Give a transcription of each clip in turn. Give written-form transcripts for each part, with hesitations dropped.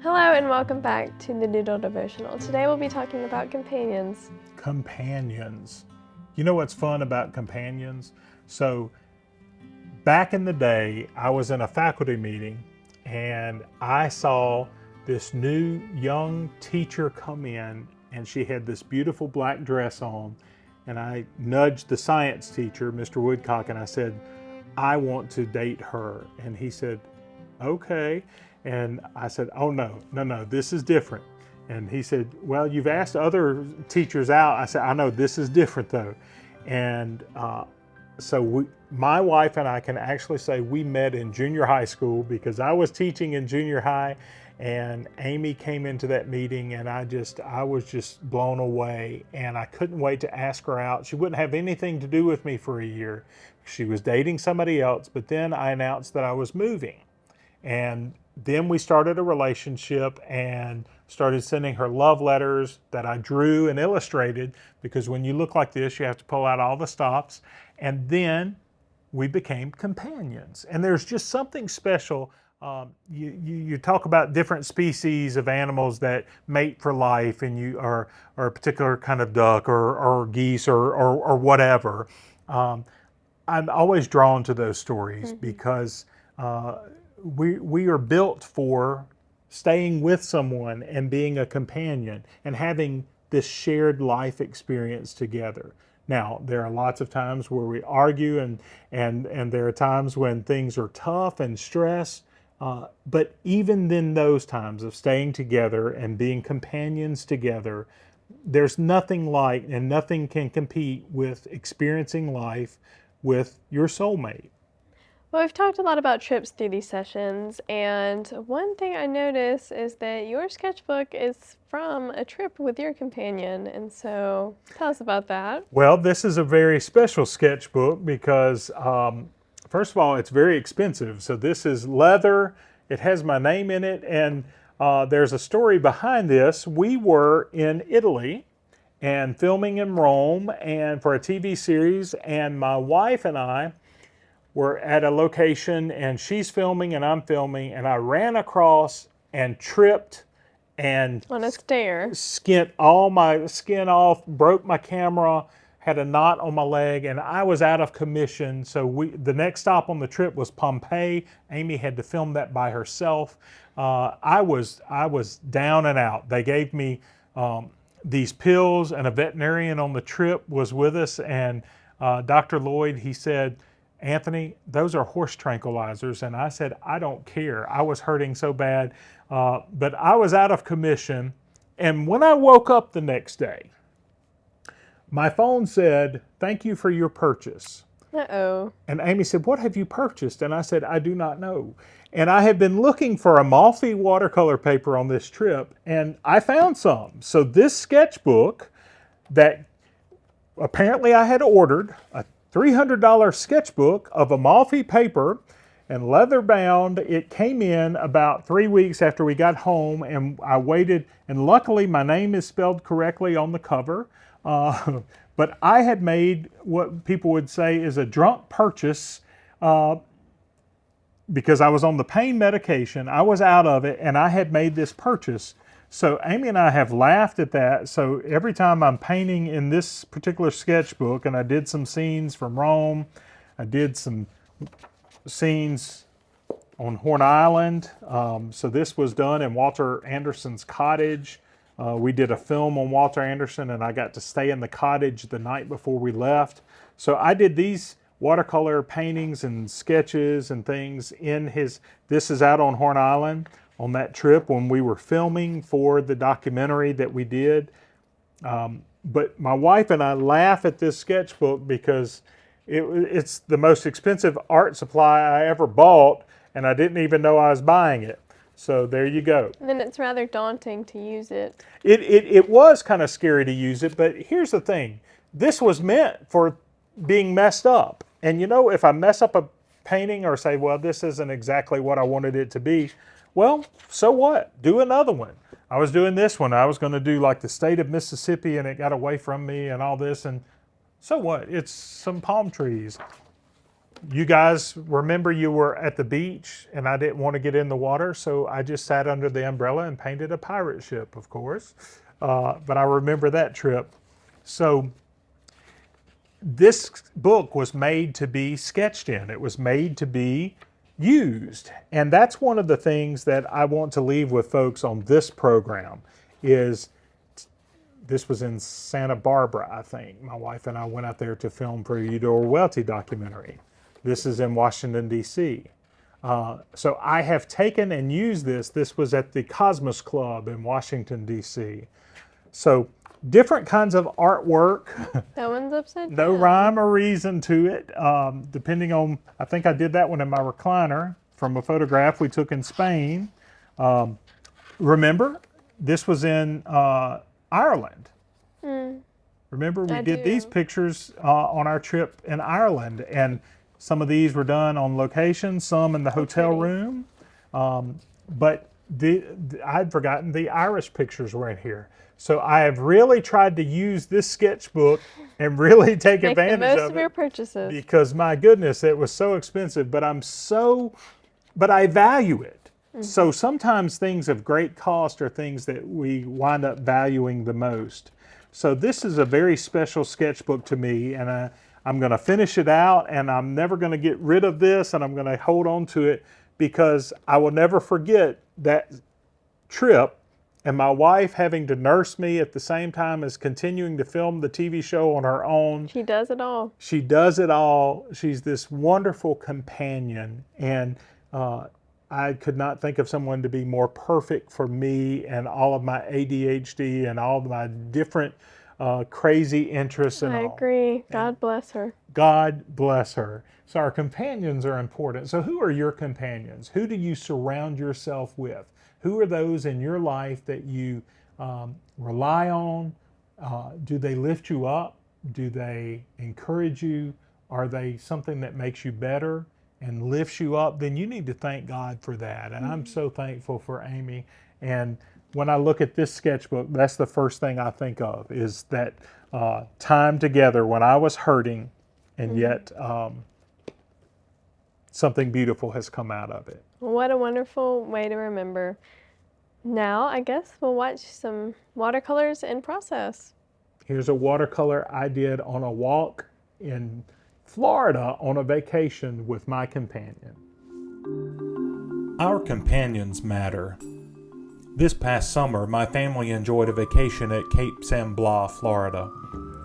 Hello and welcome back to the Doodle Devotional. Today we'll be talking about companions. Companions. You know what's fun about companions? So back in the day, I was in a faculty meeting and I saw this new young teacher come in, and she had this beautiful black dress on, and I nudged the science teacher, Mr. Woodcock, and I said, I want to date her. And he said, okay. And I said, oh no, this is different. And he said, well, you've asked other teachers out. I said, I know, this is different though. And so my wife and I can actually say we met in junior high school, because I was teaching in junior high and Amy came into that meeting, and I was just blown away, and I couldn't wait to ask her out. She wouldn't have anything to do with me for a year. She was dating somebody else, but then I announced that I was moving. And then we started a relationship and started sending her love letters that I drew and illustrated, because when you look like this, you have to pull out all the stops. And then we became companions. And there's just something special. You talk about different species of animals that mate for life, and you are a particular kind of duck or geese or whatever. I'm always drawn to those stories because we are built for staying with someone and being a companion and having this shared life experience together. Now, there are lots of times where we argue, and there are times when things are tough and stress. But even in those times of staying together and being companions together, there's nothing like, and nothing can compete with experiencing life with your soulmate. Well, we've talked a lot about trips through these sessions, and one thing I noticed is that your sketchbook is from a trip with your companion, and so tell us about that. Well, this is a very special sketchbook because, first of all, it's very expensive. So this is leather. It has my name in it, and there's a story behind this. We were in Italy and filming in Rome and for a TV series, and my wife and I were at a location, and she's filming and I'm filming, and I ran across and tripped and On a stair. skint all my skin off, broke my camera, had a knot on my leg, and I was out of commission. So the next stop on the trip was Pompeii. Amy had to film that by herself. I was down and out. They gave me these pills, and a veterinarian on the trip was with us, and Dr. Lloyd, he said, Anthony, those are horse tranquilizers. And I said, I don't care. I was hurting so bad, but I was out of commission. And when I woke up the next day, my phone said, thank you for your purchase. Uh-oh. And Amy said, what have you purchased? And I said, I do not know. And I had been looking for Amalfi watercolor paper on this trip, and I found some. So this sketchbook that apparently I had ordered, a $300 sketchbook of Amalfi paper and leather bound. It came in about 3 weeks after we got home, and I waited, and luckily my name is spelled correctly on the cover. But I had made what people would say is a drunk purchase because I was on the pain medication. I was out of it, and I had made this purchase. So Amy and I have laughed at that. So every time I'm painting in this particular sketchbook, and I did some scenes from Rome, I did some scenes on Horn Island. So this was done in Walter Anderson's cottage. We did a film on Walter Anderson, and I got to stay in the cottage the night before we left. So I did these watercolor paintings and sketches and things in this is out on Horn Island on that trip when we were filming for the documentary that we did. But my wife and I laugh at this sketchbook because it's the most expensive art supply I ever bought, and I didn't even know I was buying it. So there you go. And then it's rather daunting to use it. It was kind of scary to use it, but here's the thing. This was meant for being messed up. And you know, if I mess up a painting or say, well, this isn't exactly what I wanted it to be, well, so what? Do another one. I was doing this one. I was going to do like the state of Mississippi, and it got away from me and all this. And so what? It's some palm trees. You guys remember you were at the beach and I didn't want to get in the water, so I just sat under the umbrella and painted a pirate ship, of course. But I remember that trip. So this book was made to be sketched in. It was made to be used. And that's one of the things that I want to leave with folks on this program is, this was in Santa Barbara, I think. My wife and I went out there to film for a Eudora Welty documentary. This is in Washington, D.C. So I have taken and used this. This was at the Cosmos Club in Washington, D.C. So different kinds of artwork. That one's upside down. No rhyme or reason to it. Depending on, I think I did that one in my recliner from a photograph we took in Spain. Remember, this was in Ireland. Remember, we did these pictures on our trip in Ireland, and some of these were done on location, some in the hotel room. But I'd forgotten the Irish pictures were in here. So I have really tried to use this sketchbook and really take advantage the most of of your it, purchases. because my goodness, it was so expensive. But but I value it. So sometimes things of great cost are things that we wind up valuing the most. So this is a very special sketchbook to me, and I'm going to finish it out, and I'm never going to get rid of this, and I'm going to hold on to it because I will never forget that trip and my wife having to nurse me at the same time as continuing to film the TV show on her own. She does it all. She does it all. She's this wonderful companion, and I could not think of someone to be more perfect for me and all of my ADHD and all of my different crazy interests and all. I agree. God bless her. God bless her. So our companions are important. So who are your companions? Who do you surround yourself with? Who are those in your life that you rely on? Do they lift you up? Do they encourage you? Are they something that makes you better and lifts you up? Then you need to thank God for that. And I'm so thankful for Amy. And when I look at this sketchbook, that's the first thing I think of, is that time together when I was hurting, and yet something beautiful has come out of it. What a wonderful way to remember. Now, I guess we'll watch some watercolors in process. Here's a watercolor I did on a walk in Florida on a vacation with my companion. Our companions matter. This past summer, my family enjoyed a vacation at Cape San Blas, Florida.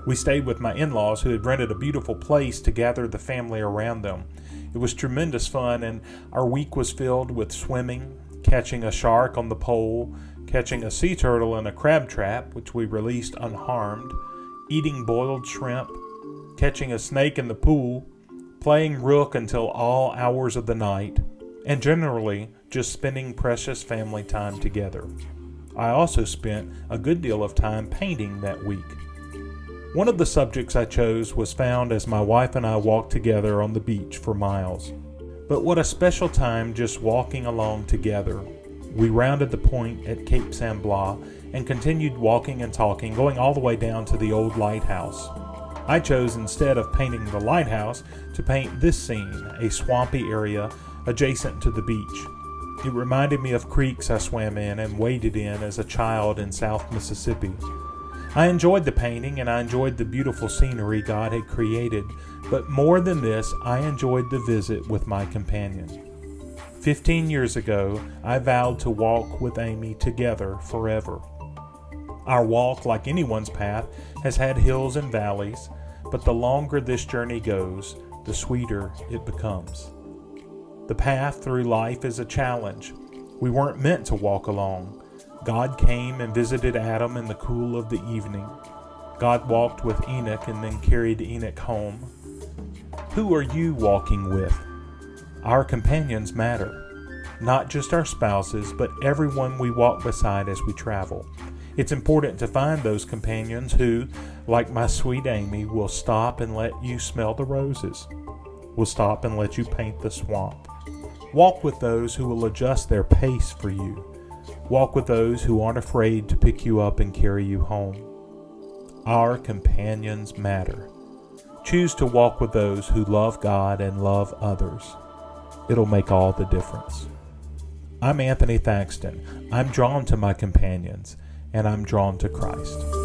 We stayed with my in-laws who had rented a beautiful place to gather the family around them. It was tremendous fun, and our week was filled with swimming, catching a shark on the pole, catching a sea turtle in a crab trap, which we released unharmed, eating boiled shrimp, catching a snake in the pool, playing rook until all hours of the night, and generally just spending precious family time together. I also spent a good deal of time painting that week. One of the subjects I chose was found as my wife and I walked together on the beach for miles. But what a special time just walking along together. We rounded the point at Cape San Blas and continued walking and talking, going all the way down to the old lighthouse. I chose, instead of painting the lighthouse, to paint this scene, a swampy area adjacent to the beach. It reminded me of creeks I swam in and waded in as a child in South Mississippi. I enjoyed the painting, and I enjoyed the beautiful scenery God had created, but more than this, I enjoyed the visit with my companion. 15 years ago, I vowed to walk with Amy together forever. Our walk, like anyone's path, has had hills and valleys, but the longer this journey goes, the sweeter it becomes. The path through life is a challenge. We weren't meant to walk alone. God came and visited Adam in the cool of the evening. God walked with Enoch and then carried Enoch home. Who are you walking with? Our companions matter. Not just our spouses, but everyone we walk beside as we travel. It's important to find those companions who, like my sweet Amy, will stop and let you smell the roses, will stop and let you paint the swamp. Walk with those who will adjust their pace for you. Walk with those who aren't afraid to pick you up and carry you home. Our companions matter. Choose to walk with those who love God and love others. It'll make all the difference. I'm Anthony Thaxton. I'm drawn to my companions, and I'm drawn to Christ.